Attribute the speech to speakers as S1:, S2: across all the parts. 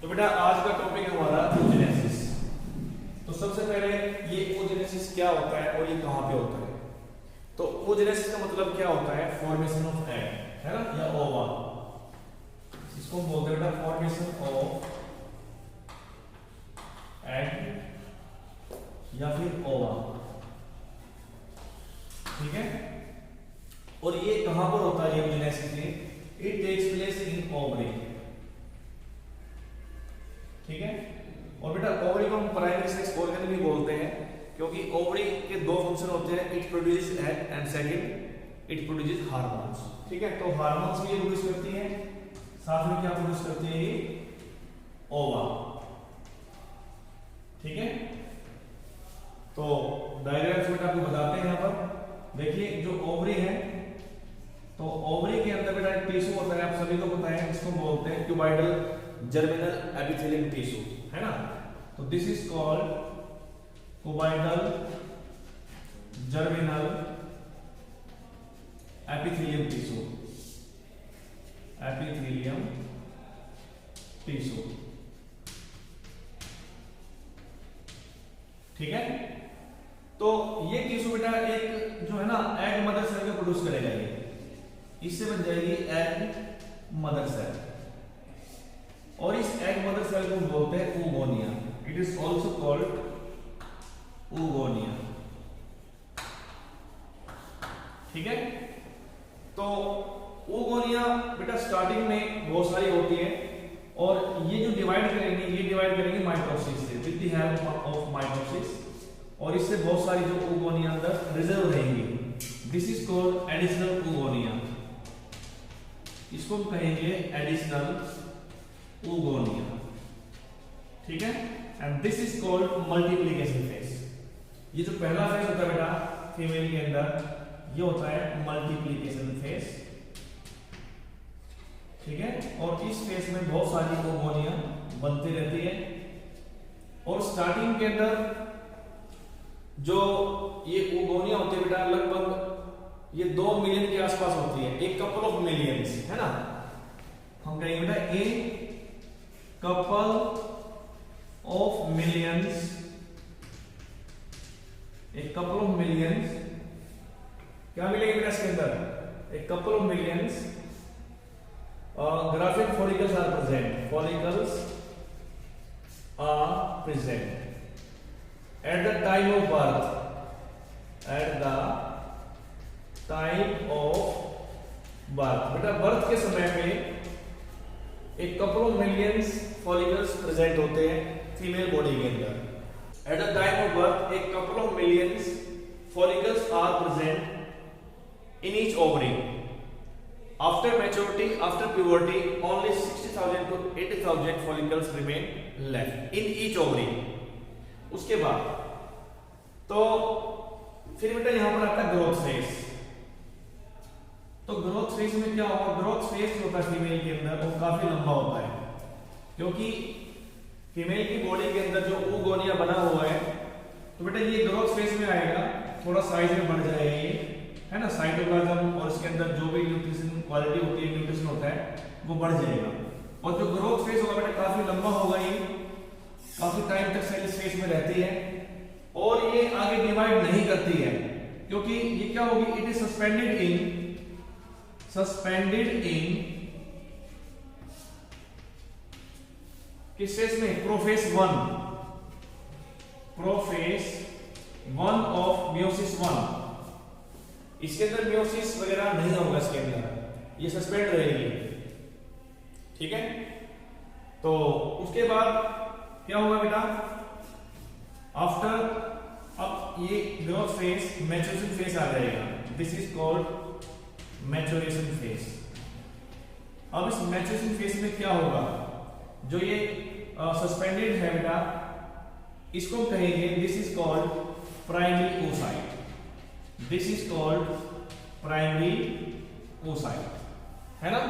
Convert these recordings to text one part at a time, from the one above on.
S1: तो बेटा आज का टॉपिक है हमारा oogenesis। तो सबसे पहले ये oogenesis क्या होता है और ये कहाँ पे होता है। तो oogenesis का मतलब क्या होता है, फॉर्मेशन ऑफ एग, है ना, या ओवा। इसको बोलते हैं बेटा फॉर्मेशन ऑफ एग या फिर ओवा, ठीक है। और ये कहां पर होता है, ये oogenesis it takes place in ovary, ठीक है। और बेटा ओवरी को हम प्राइमरी सेक्स ऑर्गन भी बोलते हैं क्योंकि ओवरी के दो फंक्शन होते हैं, it produces egg and second it produces hormones, ठीक है। तो हार्मोन्स भी ये प्रोड्यूस करती है, साथ में क्या प्रोड्यूस करती है, ये ओवा, ठीक है। तो डायग्राम बेटा आपको बताते हैं। यहां पर देखिए जो ओवरी है, तो ओवरी के अंदर बेटा एक टिश्यू होता है, आप सभी को पता है, इसको बोलते हैं क्यूबाइडल जर्मिनल एपिथेलियम टिश्यू, है ना। तो this is called cuboidal germinal epithelium tissue, epithelium tissue, ठीक है। तो ये टिश्यू बेटा एक जो है ना एग मदर सेल को प्रोड्यूस करेगा, ये इससे बन जाएगी एग मदर सेल, और इस एग मदर सेल को हम बोलते हैं oogonia। It is also called oogonia, ठीक है। तो oogonia बेटा स्टार्टिंग में बहुत सारी होती है, और ये जो डिवाइड करेंगे, ये डिवाइड करेंगे माइटोसिस से, with the help of mitosis, और इससे बहुत सारी जो oogonia अंदर रिजर्व रहेंगी। This is called additional oogonia, इसको हम कहेंगे एडिशनल oogonia, ठीक है। And this is called multiplication phase. ये जो पहला फेज होता है बेटा फीमेल के अंदर, ये होता है मल्टीप्लिकेशन फेज, ठीक है। और इस फेज में बहुत सारी oogonia बनती रहती है, और स्टार्टिंग के अंदर जो ये oogonia होती है बेटा लगभग ये 2 मिलियन के आसपास होती है, एक कपल ऑफ मिलियंस, है ना। हम कहेंगे बेटा ए couple of millions, एक couple of millions क्या मिलेगा बेटा इसके अंदर, एक couple of millions graphic follicles are present, follicles are present at the time of birth, at the time of birth। बेटा बर्थ के समय पे एक couple of millions follicles present होते हैं फीमेल बॉडी के अंदर। At the time of birth एक couple of millions follicles are present in each ovary. After maturity, after puberty, only 60,000 to 80,000 follicles remain left in each ovary. उसके बाद तो फिर बेटा यहां पर आता है ग्रोथ फेज। तो ग्रोथ फेज में क्या होगा, ग्रोथ फेज जो होता है फीमेल के अंदर वो काफी लंबा होता है, क्योंकि फीमेल की बॉडी के अंदर जो oogonia बना हुआ है, तो बेटा ये ग्रोथ फेज में आएगा, थोड़ा साइज में बढ़ जाएगा ये, है ना। साइटोप्लाज्म और इसके अंदर जो भी न्यूट्रिशन क्वालिटी होती है, न्यूट्रिशन होता है, वो बढ़ जाएगा। और जो ग्रोथ फेज होगा बेटा काफी लंबा होगा, ये काफी टाइम तक सेल इस फेज में रहती है, और ये आगे डिवाइड नहीं करती है, क्योंकि ये क्या होगी, इट इज सस्पेंडेड इन किस फेज में, प्रोफेज 1, प्रोफेज 1 ऑफ मियोसिस 1। इसके अंदर मियोसिस वगैरह नहीं होगा, इसके अंदर ये सस्पेंड रहेगी, ठीक है। तो उसके बाद क्या होगा बेटा, आफ्टर अब ये ग्रोथ फेज मैच्योरेशन फेज आ जाएगा। This is called maturation phase. अब इस मैच्योरेशन फेज में क्या होगा, जो ये सस्पेंडेड है बेटा, इसको कहेंगे this is called primary oocyte, this is called primary oocyte, है ना।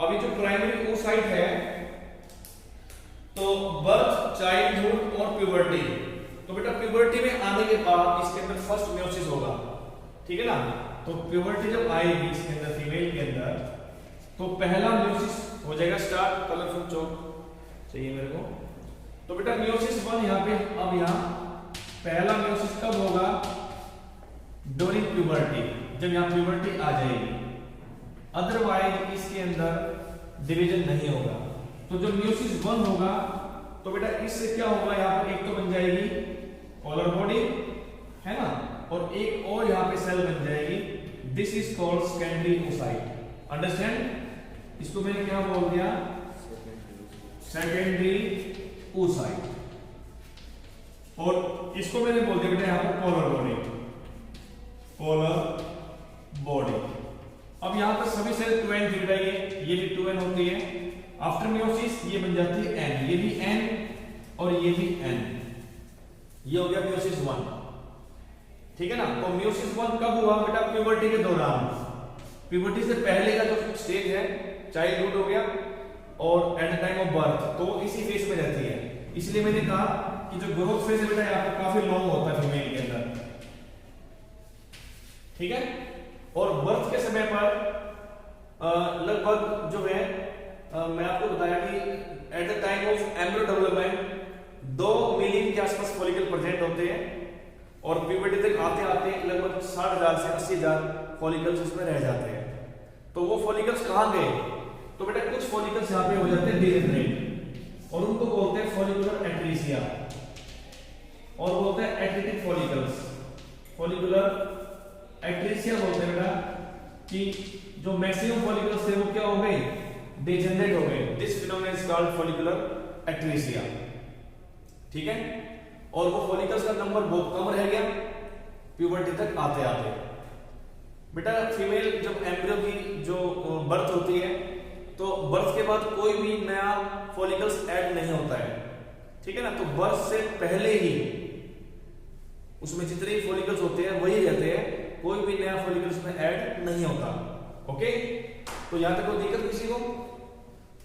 S1: अब ये जो प्राइमरी oocyte है, तो बर्थ, चाइल्डहुड और प्यूबर्टी, तो बेटा प्यूबर्टी में आने के बाद इसके अंदर फर्स्ट मियोसिस होगा, ठीक है ना। तो प्यूबर्टी जब आएगी इसके अंदर फीमेल के अंदर, तो पहला म्यूसिस हो जाएगा स्टार्ट, कलरफुल चौक, चाहिए मेरे को। तो बेटा मियोसिस 1 यहाँ पे, अब यहाँ पहला मियोसिस कब होगा? ड्यूरिंग प्यूबर्टी, जब यहाँ प्यूबर्टी आ जाएगी, अदरवाइज इसके अंदर डिवीजन नहीं होगा। तो जब मियोसिस 1 होगा तो बेटा इससे क्या होगा, यहाँ पर एक तो बन जाएगी पोलर बॉडी, है ना, और एक और यहाँ पे सेल बन जाएगी, this is called secondary oocyte। Understand? इसको मैंने क्या बोल दिया? Secondary oocyte। और इसको मैंने बोल दिया बेटा यहाँ पर पोलर बॉडी, पोलर बॉडी। अब यहाँ पर सभी सेल 2n दिख रही है, ये भी 2n होती है। आफ्टर मियोसिस ये बन जाती है n, ये भी n और ये भी n। ये हो गया मियोसिस 1, ठीक है ना। तो मियोसिस 1 कब हुआ बेटा? प्यूबर्टी के दौरान। प्यूबर्टी से पहले का जो स्टेज है चाइल्डहुड हो गया और eight the time of birth, तो इसी फेज में रहती है। इसलिए मैंने कहा कि जो ग्रोथ फेज है बेटा यहाँ पर काफी लॉन्ग होता है फीमेल के अंदर, ठीक है। और बर्थ के समय पर लगभग जो है मैं आपको बताया कि eight the time of embryo development 2 million के आसपास फॉलिकल प्रेजेंट होते हैं और प्यूबर्टी तक आते आते लगभग 60,000 से 80,000 फॉलिकल्स उसमें रह जाते हैं। तो वो फॉलिकल्स कहां गए? तो बेटा कुछ फॉलिकल्स यहाँ पे हो जाते हैं डीजेनरेट और उनको बोलते हैं फॉलिकुलर एट्रीसिया और बोलते हैं एट्रिटिक फॉलिकल्स। फॉलिकुलर एट्रीसिया बोलते हैं बेटा कि जो मैक्सिमम फॉलिकल्स थे वो क्या हो गए? डिजेनरेट हो गए। This phenomenon is called follicular atresia, ठीक है। और वो फॉलिकल्स का नंबर बहुत कम रह गया प्यूबर्टी तक आते आते। बेटा फीमेल जब एम्ब्रियो की जो बर्थ होती है तो बर्थ के बाद कोई भी नया फॉलिकल्स ऐड नहीं होता है, ठीक है ना। तो बर्थ से पहले ही उसमें जितने फॉलिकल्स होते हैं वही रहते हैं, कोई भी नया फॉलिकल्स में ऐड नहीं होता। ओके, तो यहां तक कोई दिक्कत किसी को?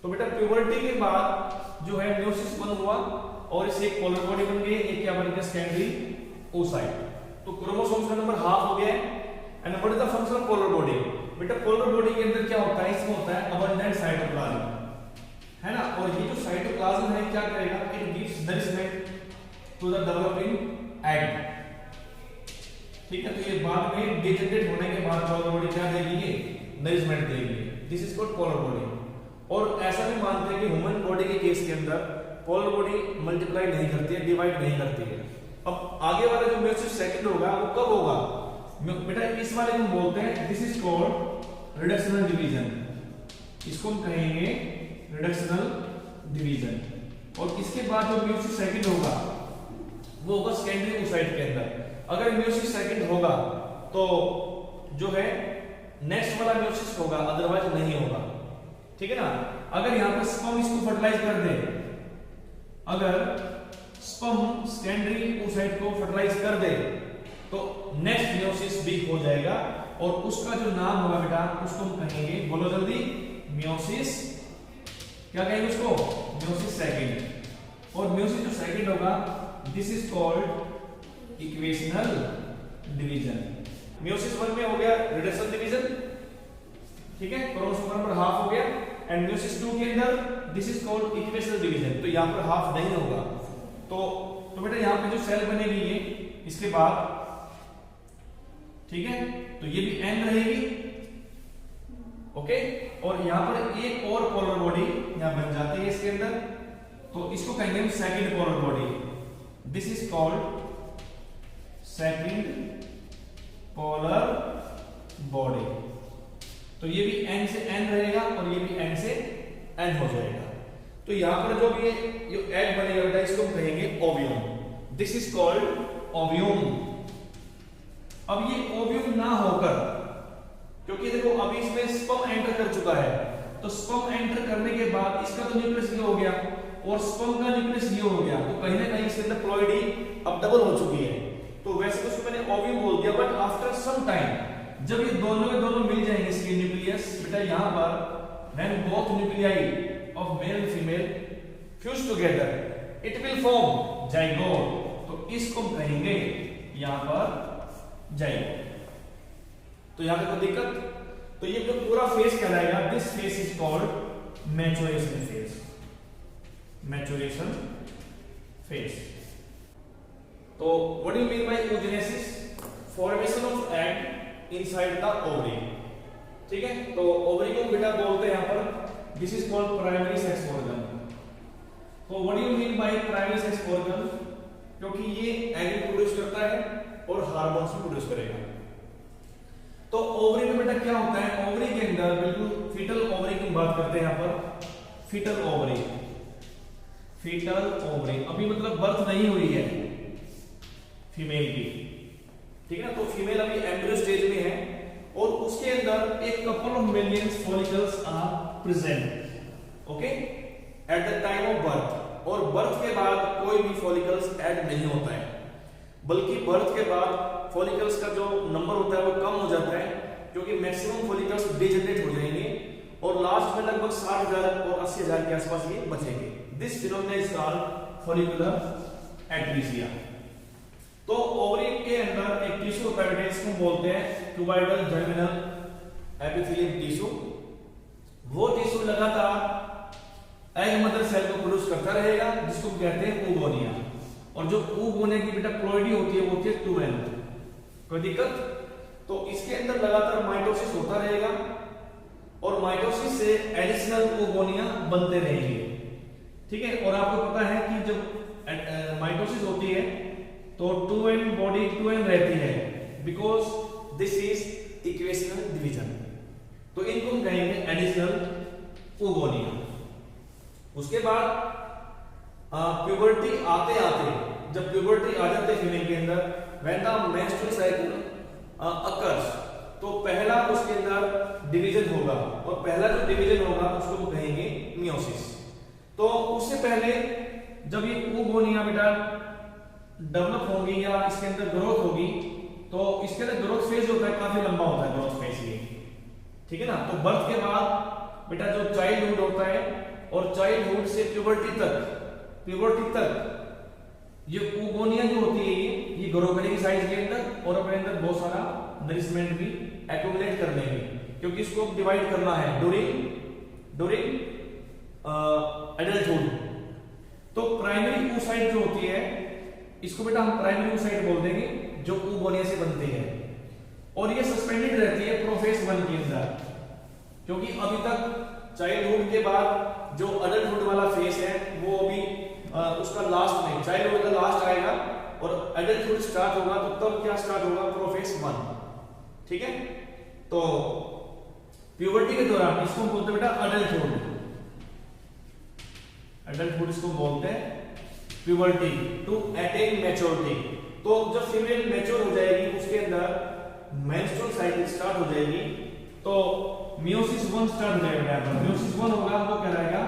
S1: तो बेटा प्यूबर्टी के बाद जो है मियोसिस 1 हुआ और इससे एक पोलर बॉडी बन गई, एक क्या बन गया? Secondary oocyte। तो क्रोमोसोम्स का नंबर हाफ हो गया है। And what is the function of polar body? बेटा पोलर बॉडी के अंदर क्या होता है? इसमें होता है अबंडेंट साइटोप्लाज्म, है ना। और ये जो साइटोप्लाज्म है क्या करेगा? It gives nourishment to the developing egg, ठीक है। तो ये बाद में डिजेनरेट होने के बाद पोलर बॉडी क्या देगी? ये नरिशमेंट देगी। This is called polar body. और ऐसा भी मानते हैं कि ह्यूमन बॉडी के केस के अंदर पोलर बॉडी मल्टीप्लाई नहीं करती है, डिवाइड नहीं करती है। अब आगे वाला जो मियोसिस सेकंड होगा वो कब होगा? बेटा इस वाले को हम बोलते हैं this is called reductional division. इसको हम कहेंगे रिडक्शनल डिवीजन। और इसके बाद जो मियोसिस सेकंड होगा वो होगा सेकेंडरी oocyte के अंदर। अगर मियोसिस सेकंड होगा तो जो है नेक्स्ट वाला मियोसिस होगा, अदरवाइज नहीं होगा, ठीक है ना। अगर यहां पर स्पर्म इसको फर्टिलाइज कर दे, अगर स्पर्म सेकेंडरी oocyte को फर्टिलाइज कर दे तो नेक्स्ट मियोसिस भी हो जाएगा और उसका जो नाम होगा बेटा उसको हम कहेंगे, बोलो जल्दी, मियोसिस क्या कहेंगे उसको? Meiosis second. और मियोसिस जो सेकंड होगा this is called equational division. Meiosis 1 में हो गया रिडक्शन डिवीजन, ठीक है, क्रोमोसोम नंबर हाफ हो गया। एंड मियोसिस 2 के अंदर this is called equational division. तो यहां पर हाफ नहीं होगा। तो बेटा यहां पे जो सेल बनेगी ये इसके बाद, ठीक है, तो ये भी एन रहेगी, ओके। और यहां पर एक और पोलर बॉडी यहां बन जाती है इसके अंदर, तो इसको कहेंगे हम second polar body. This is called second polar body. तो ये भी n से n रहेगा और ये भी n से n हो जाएगा। तो यहां पर जो भी ये एग बनेगा बेटा इसको हम कहेंगे ovum. This is called ovum. अब ये ओव्यूम ना होकर, क्योंकि देखो अभी इसमें स्पर्म एंटर कर चुका है, तो स्पर्म एंटर करने के बाद इसका तो न्यूक्लियस ये हो गया और स्पर्म का न्यूक्लियस ये हो गया, तो कहीं ना कहीं इसके अंदर प्लॉइडी अब डबल हो चुकी है। तो वैसे तो उसको मैंने ओव्यूम बोल दिया, बट आफ्टर सम टाइम जब ये दोनों के दोनों मिल जाएंगे इसके न्यूक्लियस बेटा यहां पर, when both nuclei of male and female fuse together it will form zygote. तो इसको हम कहेंगे यहां पर जाइगोट। तो यहां पे कोई दिक्कत? तो ये जो पूरा फेज कहलाएगा, this phase is called maturation phase. Maturation phase. तो what do you mean by oogenesis? Formation of egg inside the ovary. ठीक है, तो ओवरी को बेटा बोलते हैं यहां पर, this is called primary sex organ. तो what do you mean by primary sex organ? क्योंकि ये एग प्रोड्यूस करता है और हार्मोन्स भी प्रोड्यूस करेगा। तो ओवरी में बेटा क्या होता है? ओवरी के अंदर बिल्कुल फीटल ओवरी की बात करते हैं यहां पर, फीटल ओवरी। फीटल ओवरी अभी मतलब बर्थ नहीं हुई है फीमेल की, ठीक है ना, तो फीमेल अभी एम्ब्रियो स्टेज में है और उसके अंदर एक couple of millions follicles are present, okay, at the time of birth. और बर्थ के बाद कोई भी फॉलिकल्स ऐड नहीं होता है, बल्कि बर्थ के बाद फॉलिकल्स का जो नंबर होता है वो कम हो जाता है, क्योंकि मैक्सिमम फॉलिकल्स डिजेनरेट हो जाएंगे और लास्ट में लगभग 60,000 और 80,000 के आसपास ये बचेंगे। This phenomena is called follicular atresia. तो ओवरी के अंदर एक टिश्यू होता है, इसको बोलते हैं क्यूबाइडल जर्मिनल एपिथेलियम टिश्यू। वो टिश्यू लगातार एग मदर सेल को प्रोड्यूस करता रहेगा, जिसको कहते हैं oogonia। और जो oogonia की बेटा प्लोइडी होती है वो होती है 2n। कोई दिक्कत? तो इसके अंदर लगातार माइटोसिस होता रहेगा और माइटोसिस से एडिशनल oogonia बनते रहेंगे, ठीक है। और आपको पता है कि जब माइटोसिस होती है तो 2n बॉडी 2n रहती है, because this is equational division. तो इनको हम कहेंगे एडिशनल oogonia। उसके बाद प्यूबर्टी आते आते, जब प्यूबर्टी आ जाते फीमेल के अंदर, when the menstrual cycle occurs, तो पहला उसके अंदर डिवीजन होगा और पहला जो डिवीजन होगा उसको हम कहेंगे मियोसिस। तो उससे पहले जब ये oogonia बेटा डेवलप होगी या इसके अंदर ग्रोथ होगी, तो इसके अंदर ग्रोथ फेज होता है, काफी लंबा होता है ग्रोथ फेज ये, ठीक है ना। तो बर्थ के बाद बेटा जो चाइल्डहुड होता है और चाइल्डहुड से प्यूबर्टी तक ये oogonia जो होती है ये ग्रो करेगी साइज के अंदर और अपने अंदर बहुत सारा नरिशमेंट भी एक्यूमुलेट कर लेंगे, क्योंकि इसको डिवाइड करना है ड्यूरिंग एडल्टहुड। तो प्राइमरी oocyte जो होती है, इसको बेटा हम प्राइमरी oocyte बोल देंगे, जो oogonia से बनती है और ये सस्पेंडेड रहती है प्रोफेज 1 के अंदर, क्योंकि अभी तक चाइल्डहुड के बाद जो अडल्टहुड वाला फेज है वो अभी उसका लास्ट में, चाइल्डहुड का लास्ट आएगा और एडल्टहुड स्टार्ट होगा, तो तब क्या स्टार्ट होगा? प्रोफेज 1, ठीक है। तो प्यूबर्टी के दौरान इसको बोलते हैं बेटा एडल्टहुड इसको बोलते हैं प्यूबर्टी टू अटेन मैच्योरिटी। तो जब फीमेल मैच्योर हो जाएगी, उसके अंदर मेंस्ट्रुअल साइकिल स्टार्ट हो जाएगी, तो मियोसिस 1 स्टार्ट हो जाएगा। मियोसिस 1 होगा वो कहलाएगा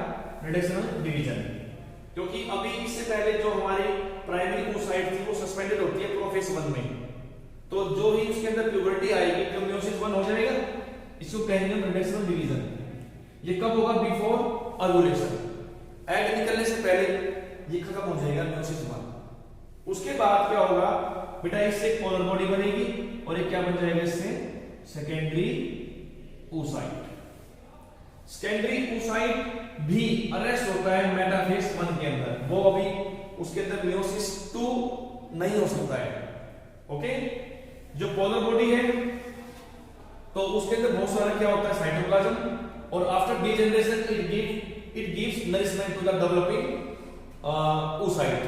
S1: रिडक्शनल डिवीजन, क्योंकि अभी इससे पहले जो हमारी प्राइमरी oocyte थी वो सस्पेंडेड होती है प्रोफेज 1 में। तो जो ही उसके अंदर प्यूबर्टी आएगी, तो मियोसिस 1 हो जाएगा, इसको कहेंगे हम रिडक्शनल डिवीजन। ये कब होगा? बिफोर ओव्यूलेशन, एग निकलने से पहले ये खत्म हो जाएगा मियोसिस 1। उसके बाद क्या होगा बेटा? इससे पोलर बॉडी बनेगी और ये क्या बन जाएगा? इससे सेकेंडरी oocyte। सेकेंडरी oocyte भी अरेस्ट होता है मेटाफेज 1 के अंदर, वो अभी उसके अंदर मियोसिस 2 नहीं हो सकता है, ओके। जो पोलर बॉडी है तो उसके अंदर बहुत सारा क्या होता है? साइटोप्लाज्म, और after degeneration it gives nourishment to the developing oocyte,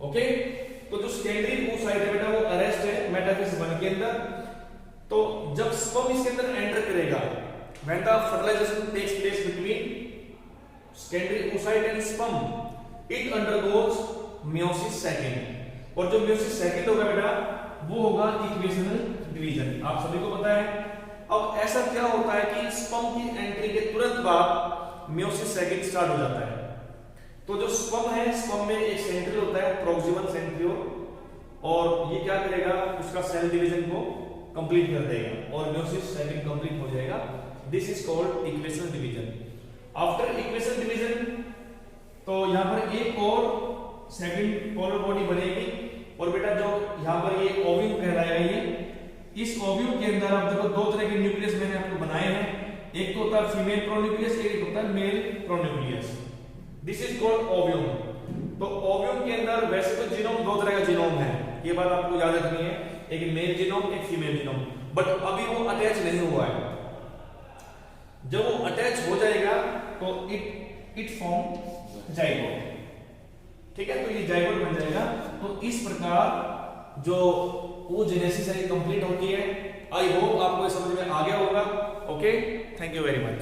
S1: okay. तो जो सेकेंडरी oocyte है बेटा वो अरेस्ट है मेटाफेज 1 के अंदर। तो जब स्पर्म इसके अंदर एंटर करेगा, when the fertilization takes place between secondary oocyte and sperm, it undergoes meiosis second। और जो meiosis second होगा बेटा वो होगा इक्वेशनल डिवीजन, आप सभी को पता है। अब ऐसा क्या होता है कि स्पर्म की एंट्री के तुरंत बाद meiosis second स्टार्ट हो जाता है। तो जो स्पर्म है, स्पर्म में एक सेंट्रियोल होता है, प्रोक्सिमल सेंट्रियोल, और ये क्या करेगा? उसका सेल डिवीजन को कंप्लीट कर देगा और meiosis second कंप्लीट हो जाएगा। This is called equational division. After equational division तो यहां पर एक और सेकंड पोलर बॉडी बनेगी, और बेटा जो यहां पर ये ओव्यूल कहलाएगा, ये इस ओव्यूल के अंदर आप देखो 2 तरह के न्यूक्लियस मैंने आपको बनाए हैं, एक तो होता है फीमेल प्रोन्यूक्लियस, एक होता है male pronucleus. This is called ovum. तो ओव्यूम के अंदर वैसे तो जीनोम दो तरह का जीनोम है, ये बात आपको याद रखनी है, एक मेल जीनोम एक फीमेल जीनोम, बट अभी वो अटैच नहीं हुआ है। जब वो अटैच हो जाएगा तो इट फॉर्म जाइगोट, ठीक है, तो ये जाइगोट बन जाएगा। तो इस प्रकार जो oogenesis है कंप्लीट होती है। आई होप आपको समझ में आ गया होगा। Okay, thank you very much.